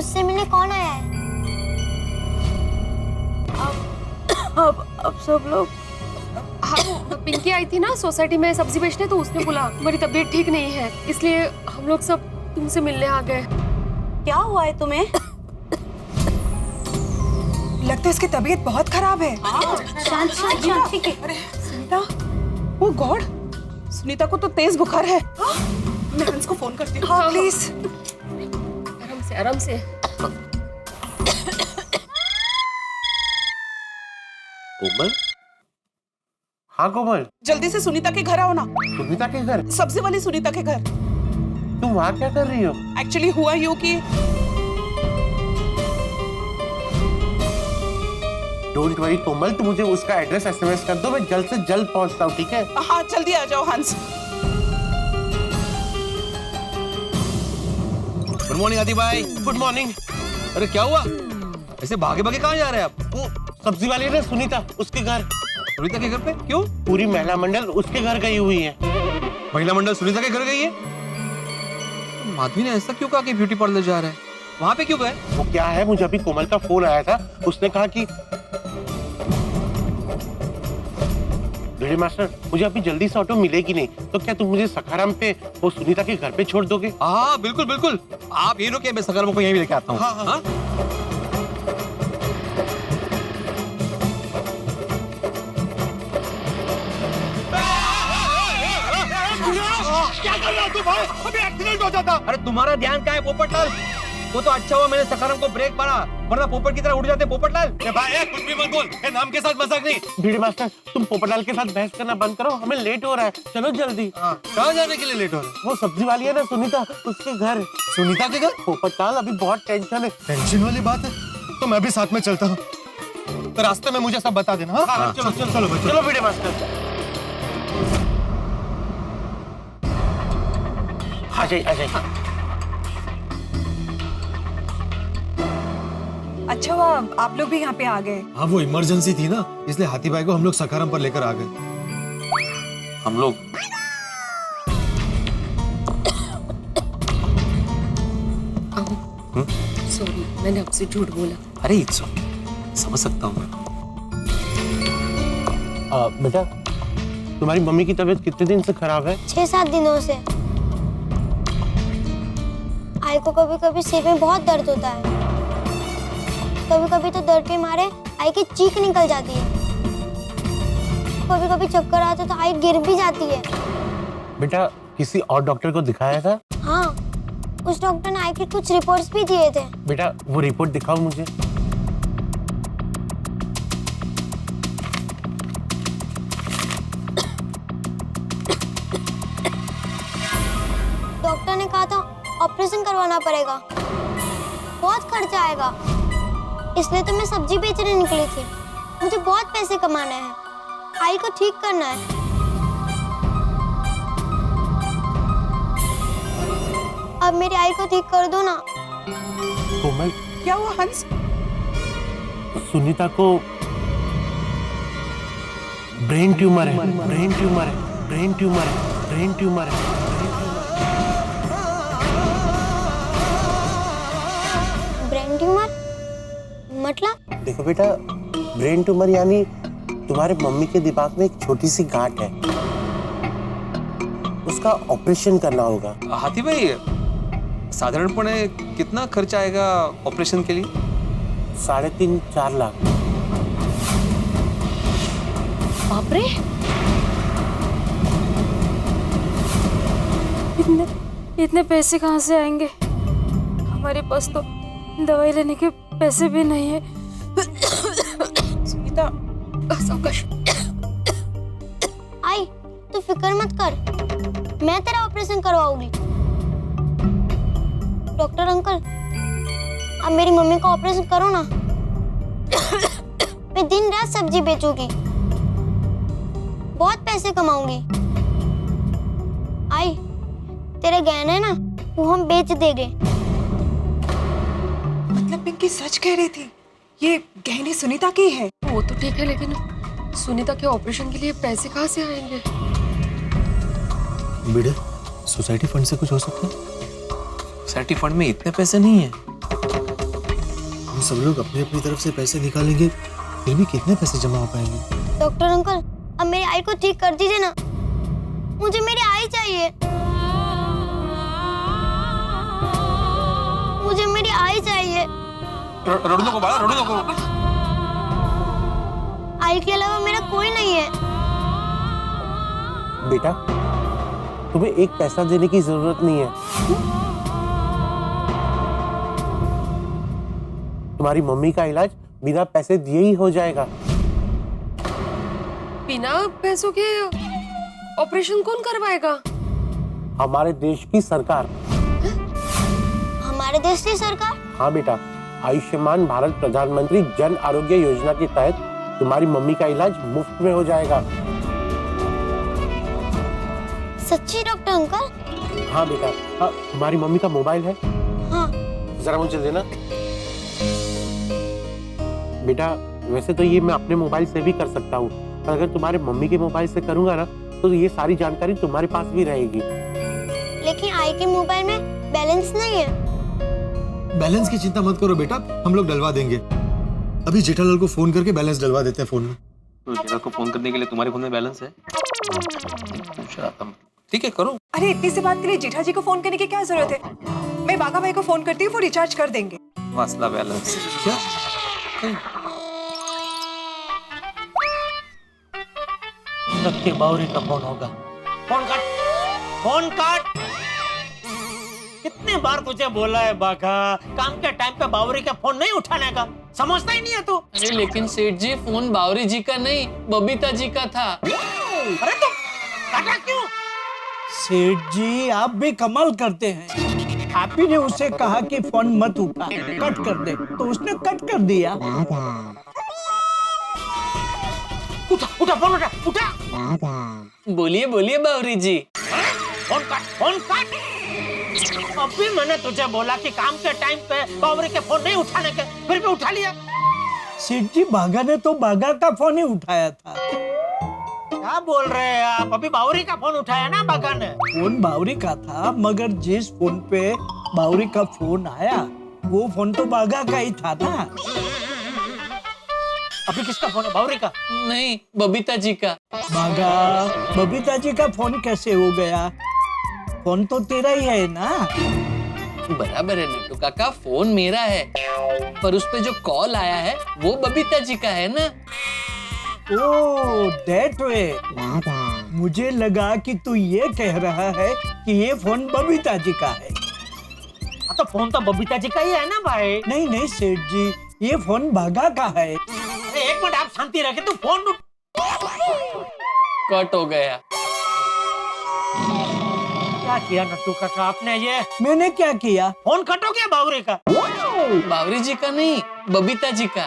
तुझसे मिलने कौन आया है? अब सब लोग। हाँ, वो पिंकी आई थी ना सोसाइटी में सब्जी बेचने, तो उसने बोला मेरी तबीयत ठीक नहीं है, इसलिए हम लोग सब तुमसे मिलने आ गए। क्या हुआ है तुम्हें? लगता है इसकी तबीयत बहुत खराब है। शांत शांत शांत, ठीक है। अरे सुनीता, ओ गॉड, सुनीता को तो तेज बुखार है। मैं हंस को फोन करती हूँ। हाँ प्लीज। आराम से आराम से। कोमल? हाँ कोमल, जल्दी से सुनीता के घर आओ ना। सुनीता के घर? सब्जी वाली सुनीता के घर। तुम वहाँ क्या कर रही हो? एक्चुअली हुआ यूं कि डोंट वरी कोमल, तुम मुझे उसका एड्रेस एसएमएस कर दो, मैं जल्द से जल्द पहुँचता हूँ, ठीक है? हाँ जल्दी आ जाओ हंस। गुड मॉर्निंग आदि भाई। Good morning. अरे क्या हुआ, ऐसे भागे भागे कहाँ जा रहे हैं आप? वो सब्जी वाली है ना सुनीता, उसके घर। सुनीता के घर पे क्यों? पूरी महिला मंडल उसके घर गई हुई है। महिला मंडल सुनीता के घर गई है? माधवी ने ऐसा क्यों कहा कि ब्यूटी पार्लर जा रहा है? वहाँ पे क्यों गए? वो क्या है, मुझे अभी कोमल का फोन आया था, उसने कहा कि भिड़े मास्टर मुझे अभी जल्दी से ऑटो मिलेगी नहीं, तो क्या तुम मुझे सखाराम पे वो सुनीता के घर पे छोड़ दोगे? हाँ बिल्कुल बिल्कुल, आप यही रुके, मैं सखाराम को यहीं भी लेके आता हूँ। हाँ? क्या कर रहा तू भाई? अभी एक्सीडेंट हो जाता। अरे तुम्हारा ध्यान कहाँ है पोपटलाल? वो तो अच्छा हुआ मैंने सखाराम को ब्रेक मारा, वरना पोपट की तरह उड़ जाते पोपटलाल। भाई कुछ भी मत बोल, ये नाम के साथ मजाक नहीं। भिड़े मास्टर तुम पोपटलाल के साथ बहस करना बंद करो, हमें लेट हो रहा है, चलो जल्दी। कहाँ जाने के लिए लेट हो रहे? वो सब्जी वाली है ना सुनीता, उसके घर। सुनीता के घर? पोपटलाल अभी बहुत टेंशन है। टेंशन वाली बात है तो मैं भी साथ में चलता हूँ, तो रास्ते में मुझे सब बता देना। हाँ चलो चलो चलो चलो भिड़े मास्टर। अजय अजय अच्छा हुआ आप लोग भी यहाँ पे आ गए। हाँ वो इमरजेंसी थी ना, इसलिए हाथी भाई को हम लोग सखाराम पर लेकर आ गए। हम लोग सॉरी, मैंने आपसे झूठ बोला। अरे इट्स ओके, समझ सकता हूँ मैं। बेटा तुम्हारी मम्मी की तबीयत कितने दिन से खराब है? 6-7 दिनों से। आई को कभी कभी सिर में बहुत दर्द होता है, कभी कभी तो दर्द के मारे आई की चीख निकल जाती है, कभी कभी चक्कर आते तो आई गिर भी जाती है। बेटा किसी और डॉक्टर को दिखाया था? हाँ, उस डॉक्टर ने आई के कुछ रिपोर्ट्स भी दिए थे। बेटा वो रिपोर्ट दिखाओ मुझे। डॉक्टर ने कहा था ऑपरेशन करवाना पड़ेगा, बहुत खर्चा आएगा, इसलिए तो मैं सब्जी बेचने निकली थी। मुझे बहुत पैसे कमाने हैं, आई को ठीक करना है। अब मेरी आई को ठीक कर दो ना। कोमल क्या हुआ हंस? सुनीता को ब्रेन ट्यूमर है, ब्रेन ट्यूमर है, ब्रेन ट्यूमर है, ब्रेन ट्यूमर है। ब्रेन ट्यूमर मतलब? देखो बेटा, ब्रेन ट्यूमर यानी तुम्हारे मम्मी के दिमाग में एक छोटी सी गांठ है, उसका ऑपरेशन करना होगा। हाथी भाई साधारणपणे कितना खर्च आएगा ऑपरेशन के लिए? 3.5-4 लाख। बाप रे, इतने पैसे कहाँ से आएंगे? हमारे पास तो दवाई लेने के पैसे भी नहीं है। सुनीता सावकाश। आई तू फिक्र मत कर, मैं तेरा ऑपरेशन करवाऊंगी। डॉक्टर अंकल, अब मेरी मम्मी का ऑपरेशन करो ना। मैं दिन रात सब्जी बेचूंगी, बहुत पैसे कमाऊंगी। आई तेरे गहने ना वो हम बेच देंगे। मतलब पिंकी सच कह रही थी, ये गहने सुनीता की है। वो तो ठीक है, लेकिन सुनीता के ऑपरेशन के लिए पैसे कहाँ से आएंगे? बेटे सोसाइटी फंड से कुछ हो सकता है? सोसाइटी फंड में इतने पैसे नहीं है। हम सब लोग अपनी अपनी तरफ से पैसे निकालेंगे फिर भी कितने पैसे जमा हो पाएंगे? डॉक्टर अंकल, अब मेरी आई को ठीक कर दीजिए ना, मुझे मेरी आई चाहिए, मुझे मेरी आई चाहिए। रोडो को बाला, रोडो को। आई के अलावा मेरा कोई नहीं है। बेटा, तुम्हें एक पैसा देने की जरूरत नहीं है। तुम्हारी मम्मी का इलाज बिना पैसे दिए ही हो जाएगा। बिना पैसों के ऑपरेशन कौन करवाएगा? हमारे देश की सरकार। हमारे देश की सरकार? हाँ बेटा, आयुष्मान भारत प्रधानमंत्री जन आरोग्य योजना के तहत तुम्हारी मम्मी का इलाज मुफ्त में हो जाएगा। सच्ची डॉक्टर अंकल? हाँ बेटा। हाँ, तुम्हारी मम्मी का मोबाइल है? हाँ। जरा मुझे देना। बेटा, वैसे तो ये मैं अपने मोबाइल से भी कर सकता हूँ, पर अगर तुम्हारे मम्मी के मोबाइल से करूंगा ना तो ये सारी जानकारी तुम्हारे पास भी रहेगी। लेकिन आई के मोबाइल में बैलेंस नहीं है। बैलेंस की चिंता मत करो बेटा, हम लोग डलवा देंगे। अभी जेठालाल को फोन करके बैलेंस डलवा देते हैं फोन में। तो जेठा को फोन करने के लिए तुम्हारे फोन में बैलेंस है? ठीक है, करो। अरे इतनी सी बात के लिए जेठा जी को फोन करने की क्या जरूरत है? मैं बागा भाई को फोन करती हूँ, वो रिचार्ज कर देंगे। मसला बैलेंस। क्या? सबके बावरी का फोन होगा। फोन काट, फोन काट। कितने बार तुझे बोला है बाघा, काम के टाइम पे बावरी का फोन नहीं उठाने का, समझता ही नहीं है तू। अरे लेकिन सेठ जी, फोन बावरी जी का नहीं, बबीता जी का था। अरे तो काटा क्यों? सेठ जी आप भी कमाल करते हैं। आप ही ने उसे कहा कि फोन मत उठा, कट कर दे, तो उसने कट कर दिया। उठा उठा फोन, उठा उठा। बोलिए बोलिए बावरी जी। फोन काट, फोन काट। अभी मैंने तुझे बोला कि काम के टाइम पे बावरी के फोन नहीं उठाने के, फिर भी उठा लिया। सेठ जी बागा ने तो बागा का फोन ही उठाया था। क्या बोल रहे हैं आप? अभी बावरी का फोन उठाया ना बागा ने। फोन बावरी का था, मगर जिस फोन पे बावरी का फोन आया वो फोन तो बागा का ही था ना। अभी किसका फोन है? बावरी का? नहीं, बबीता जी का। बागा, बबीता जी का फोन कैसे हो गया? फोन तो तेरा ही है ना। बराबर है नट्टू काका, फोन मेरा है, पर उस पे जो कॉल आया है वो बबीता जी का है ना। Oh that way. मुझे लगा कि तू ये कह रहा है कि ये फोन बबीता जी का है। तो फोन तो बबीता जी का ही है ना भाई। नहीं नहीं सेठ जी, ये फोन बागा का है। अरे एक मिनट आप शांति रखे, तू फोन कट हो गया। क्या किया नट्टू काका आपने? ये मैंने क्या किया? फोन कट हो गया बावरी का। बावरी जी का नहीं, बबीता जी का।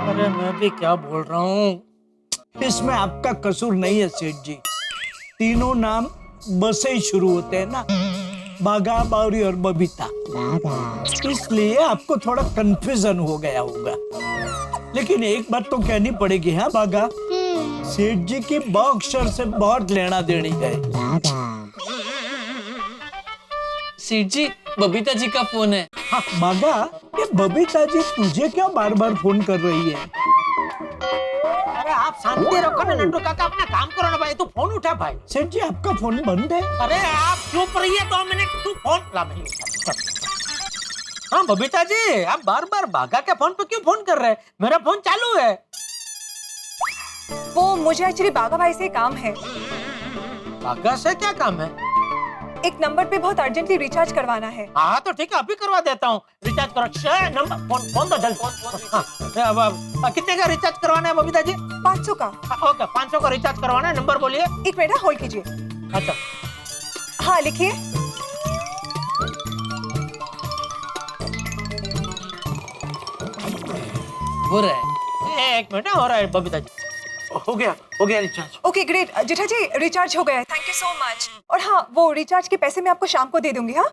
अरे मैं भी क्या बोल रहा हूँ। इसमें आपका कसूर नहीं है सेठ जी। तीनों नाम ब से ही शुरू होते हैं ना, बागा, बावरी और बबीता, इसलिए आपको थोड़ा कंफ्यूजन हो गया होगा। लेकिन एक बात तो कहनी पड़ेगी, हाँ बागा, सेठ जी की ब अक्षर से बहुत लेना देनी है। सेठ जी, बबीता जी का फोन है। हाँ, बागा, ये बबीता जी तुझे क्या बार बार फोन कर रही है? अरे आप शांति रखो ना नट्टू काका, अपना काम करो ना भाई। तू फोन उठा भाई। सेठ जी आपका फोन बंद है। अरे आप चुप रहिए 2 मिनट। तू फोन ला भाई। हाँ बबीता जी, आप बार बार बागा के फोन पे क्यों फोन कर रहे हैं? मेरा फोन चालू है। वो मुझे एक्चुअली बागा भाई से काम है। बागा से क्या काम है? एक नंबर पे बहुत अर्जेंटली रिचार्ज करवाना है। हाँ तो ठीक है, अभी करवा देता हूँ। रिचार्ज करो। नंबर फोन दो जल्द। हाँ, कितने का रिचार्ज करवाना है बबीता जी? 500 का। ओके, 500 का रिचार्ज करवाना है। नंबर बोलिए। एक मिनट होल्ड कीजिए। अच्छा हाँ लिखिए। हो रहा है। एक मिनट हो रहा है बबीता जी। हो गया रिचार्ज। ओके ग्रेट जेठा जी, रिचार्ज हो गया है, थैंक यू सो मच। और हाँ, वो रिचार्ज के पैसे मैं आपको शाम को दे दूंगी। हाँ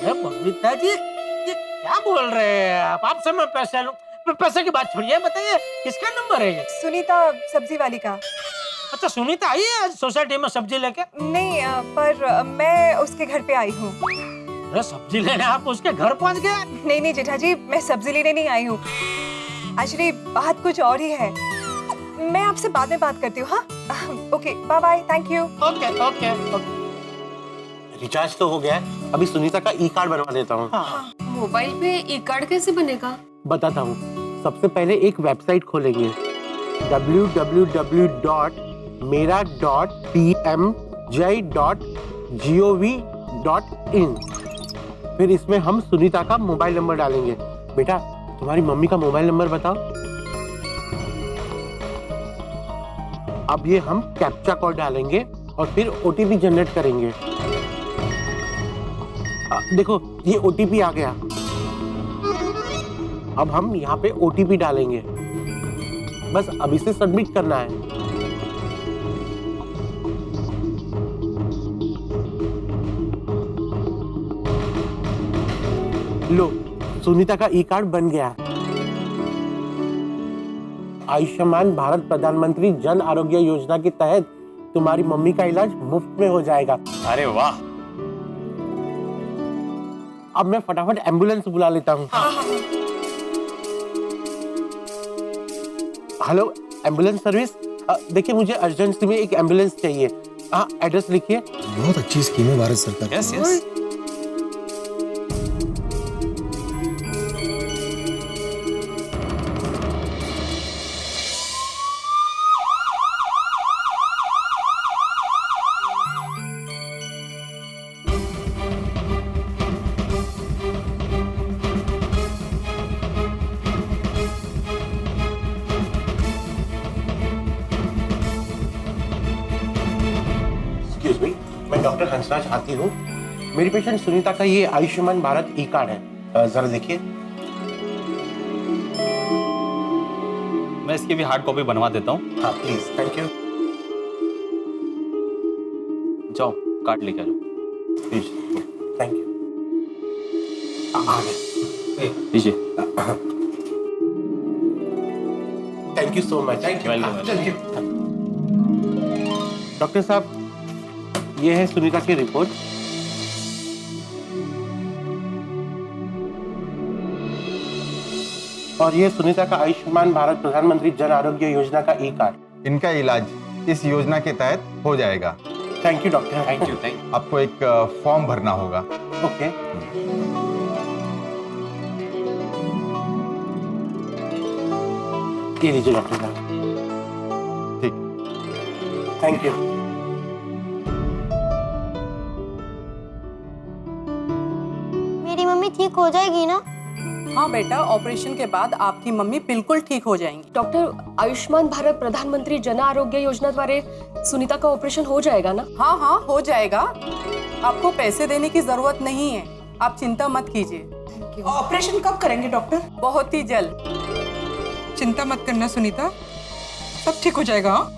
बबीता जी, ये क्या बोल रहे हैं आप से मैं पैसे लूं? पैसे की बात छोड़िए, बताइए किसका नंबर है ये? सुनीता सब्जी वाली का। अच्छा, सुनीता आई है आज सोसाइटी में सब्जी लेके? नहीं पर मैं उसके घर पे आई हूँ। अरे सब्जी लेने आप उसके घर पहुंच गए? नहीं नहीं जेठाजी, मैं सब्जी लेने नहीं आई हूँ। एक्चुअली बात कुछ और ही है। मैं आपसे बाद में बात करती हूँ। हाँ, okay, bye bye, thank you. Okay okay okay. Recharge तो हो गया है, अभी सुनीता का ई कार्ड बनवा देता हूँ। हाँ। मोबाइल पे ई कार्ड कैसे बनेगा? बताता हूँ। सबसे पहले एक वेबसाइट खोलेंगे www.mera.pmj.gov.in। फिर इसमें हम सुनीता का मोबाइल नंबर डालेंगे। बेटा तुम्हारी मम्मी का मोबाइल नंबर बताओ। अब ये हम कैप्चा कोड डालेंगे और फिर ओटीपी जनरेट करेंगे। देखो ये ओटीपी आ गया। अब हम यहाँ पे ओटीपी डालेंगे, बस अब इसे सबमिट करना है। लो सुनीता का ई कार्ड बन गया। आयुष्मान भारत प्रधानमंत्री जन आरोग्य योजना के तहत तुम्हारी मम्मी का इलाज मुफ्त में हो जाएगा। अरे वाह। अब मैं फटाफट एम्बुलेंस बुला लेता हूँ। हेलो एम्बुलेंस सर्विस, देखिए मुझे अर्जेंसी में एक एम्बुलेंस चाहिए। हाँ एड्रेस लिखिए। बहुत अच्छी स्कीम है भारत सरकार। Yes yes. एक्सक्यूज मी, मैं डॉक्टर हंसराज हाथी हूँ। मेरी पेशेंट सुनीता का ये आयुष्मान भारत ई कार्ड है, जरा देखिए। मैं इसकी भी हार्ड कॉपी बनवा देता हूँ। हाँ प्लीज, थैंक यू। जाओ कार्ड लेके आ जाओ। Please, thank you. आ गए। लीजिए। Thank you so much. Thank Welcome, चलिए। डॉक्टर साहब ये है सुनीता की रिपोर्ट। और ये सुनीता का आयुष्मान भारत प्रधानमंत्री जन आरोग्य योजना का ई कार्ड। इनका इलाज इस योजना के तहत हो जाएगा। Thank you doctor. Thank you thank you. आपको एक फॉर्म भरना होगा। ओके। ये लीजिए डॉक्टर साहब। ठीक। Thank you. मेरी मम्मी ठीक हो जाएगी ना? हाँ बेटा, ऑपरेशन के बाद आपकी मम्मी बिल्कुल ठीक हो जाएंगी। डॉक्टर, आयुष्मान भारत प्रधानमंत्री जन आरोग्य योजना द्वारे सुनीता का ऑपरेशन हो जाएगा ना? हाँ हाँ हो जाएगा। आपको पैसे देने की जरूरत नहीं है, आप चिंता मत कीजिए। ऑपरेशन कब करेंगे डॉक्टर? बहुत ही जल्द। चिंता मत करना सुनीता, सब ठीक हो जाएगा। हाँ?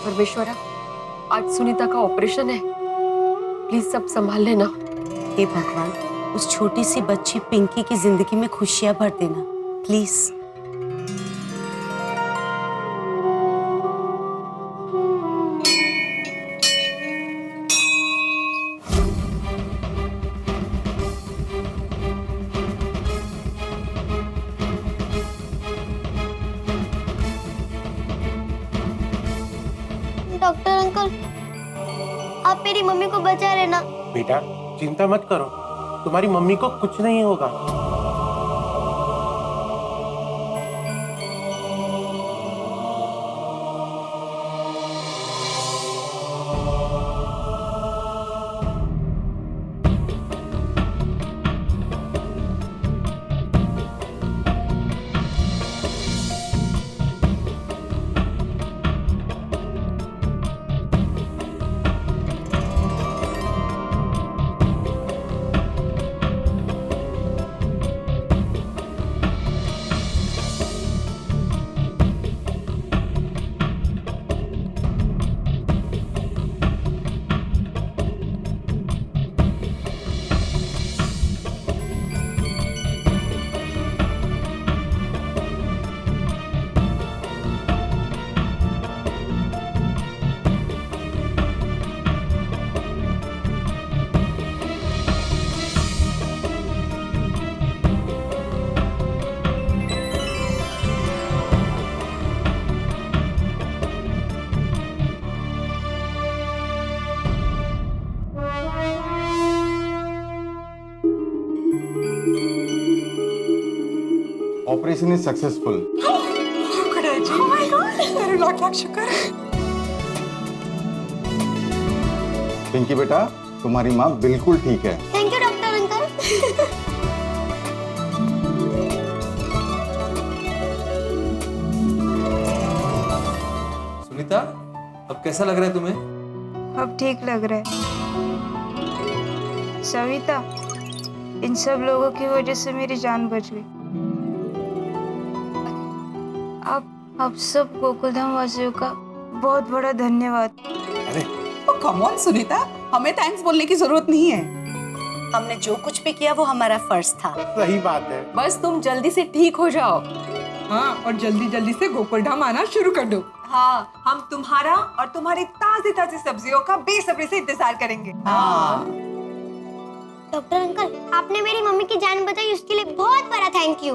परमेश्वरा, आज सुनीता का ऑपरेशन है, प्लीज सब संभाल लेना। हे भगवान, उस छोटी सी बच्ची पिंकी की जिंदगी में खुशियां भर देना प्लीज। डॉक्टर अंकल, आप मेरी मम्मी को बचा लेना। बेटा चिंता मत करो, तुम्हारी मम्मी को कुछ नहीं होगा। Operation is successful. Oh my God! तेरे लाख लाख शुक्र। पिंकी बेटा, तुम्हारी माँ बिल्कुल ठीक है। Thank you doctor uncle. Sunita, अब कैसा लग रहा है तुम्हें? अब ठीक लग रहा है। सविता, इन सब लोगों की वजह से मेरी जान बच गई। आप सब गोकुलधाम वासियों का बहुत बड़ा धन्यवाद। कम ऑन सुनीता, हमें थैंक्स बोलने की जरूरत नहीं है। हमने जो कुछ भी किया वो हमारा फर्ज था। सही बात है। बस तुम जल्दी से ठीक हो जाओ। हाँ, और जल्दी जल्दी से गोकुलधाम आना शुरू कर दो। हाँ, हम तुम्हारा और तुम्हारी ताजी ताजी सब्जियों का बेसब्री से इंतजार करेंगे। हाँ। डॉक्टर अंकल, आपने मेरी मम्मी की जान बचाई, उसके लिए बहुत बड़ा थैंक यू।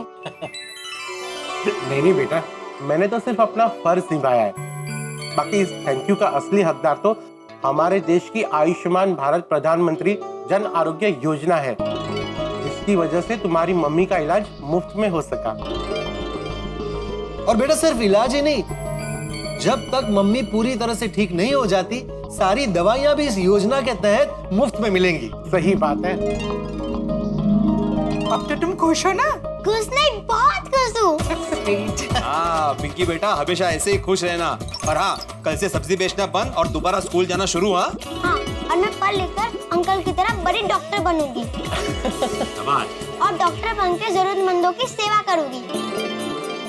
नहीं बेटा, मैंने तो सिर्फ अपना फर्ज निभाया है। बाकी इस थैंक यू का असली हकदार तो हमारे देश की आयुष्मान भारत प्रधानमंत्री जन आरोग्य योजना है, जिसकी वजह से तुम्हारी मम्मी का इलाज मुफ्त में हो सका। और बेटा सिर्फ इलाज ही नहीं, जब तक मम्मी पूरी तरह से ठीक नहीं हो जाती, सारी दवाइयां भी इस योजना के तहत मुफ्त में मिलेंगी। सही बात है। अब तो तुम खुश हो ना? खुश नहीं, बहुत खुश हूँ। हाँ पिंकी बेटा, हमेशा ऐसे ही खुश रहना। और हाँ, कल से सब्जी बेचना बंद और दोबारा स्कूल जाना शुरू। हाँ, और मैं पढ़ लिखकर अंकल की तरह बड़ी डॉक्टर बनूंगी। और डॉक्टर बनकर जरूरतमंदों की सेवा करूंगी।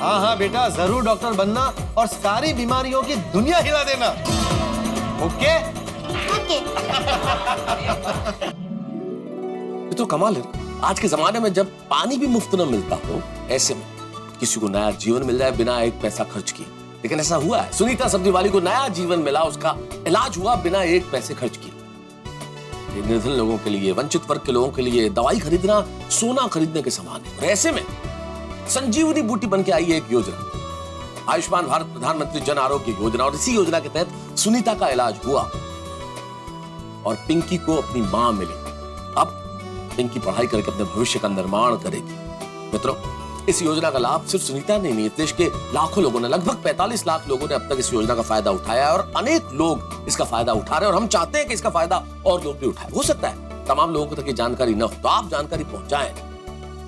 हाँ हाँ बेटा, जरूर डॉक्टर बनना और सारी बीमारियों की दुनिया हिला देना। ओके? ओके। ये तो कमाल है। आज के जमाने में जब पानी भी मुफ्त न मिलता हो, ऐसे में किसी को नया जीवन मिल जाए बिना एक पैसा खर्च किए। लेकिन ऐसा हुआ है, सुनीता सब्जी वाली को नया जीवन मिला, उसका इलाज हुआ बिना एक पैसे खर्च किए। निर्धन लोगों के लिए, वंचित वर्ग के लोगों के लिए दवाई खरीदना सोना खरीदने के समान है। और ऐसे में संजीवनी बूटी बन के आई है एक योजना, आयुष्मान भारत प्रधानमंत्री जन आरोग्य योजना। और इसी योजना के तहत सुनीता का इलाज हुआ और पिंकी को अपनी मां मिली। अब पिंकी पढ़ाई करके अपने भविष्य का निर्माण करेगी। मित्रों, इस योजना का लाभ सिर्फ सुनीता ने नहीं, देश के लाखों लोगों ने, लगभग 45 लाख लोगों ने अब तक इस योजना का फायदा उठाया है। और अनेक लोग इसका फायदा उठा रहे हैं और हम चाहते हैं कि इसका फायदा और लोग भी उठाएं। हो सकता है तमाम लोगों तक ये जानकारी न हो, तो आप जानकारी पहुंचाएं।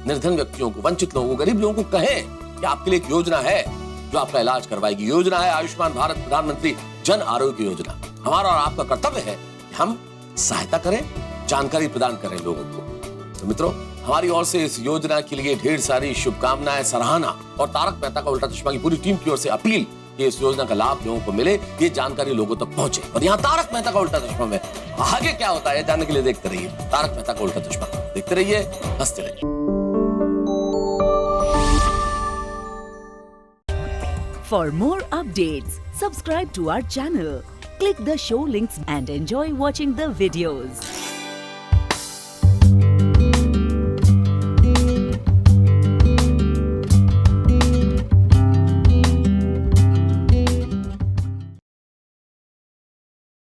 निर्धन व्यक्तियों को, वंचित लोगों को, गरीब लोगों को कहें कि आपके लिए एक योजना है जो आपका इलाज करवाएगी। योजना है आयुष्मान भारत प्रधानमंत्री जन आरोग्य योजना। हमारा और आपका कर्तव्य है कि हम सहायता करें, जानकारी प्रदान करें लोगों को। तो मित्रों, हमारी ओर से इस योजना के लिए ढेर सारी शुभकामनाएं, सराहना और तारक मेहता का उल्टा चश्मा की पूरी टीम की ओर से अपील कि इस योजना का लाभ लोगों को मिले, ये जानकारी लोगों तक पहुंचे। और यहाँ तारक मेहता का उल्टा चश्मा में आगे क्या होता है जानने के लिए देखते रहिए तारक मेहता का उल्टा चश्मा। देखते रहिए, हंसते रहिए। For more updates, subscribe to our channel, click the show links and enjoy watching the videos.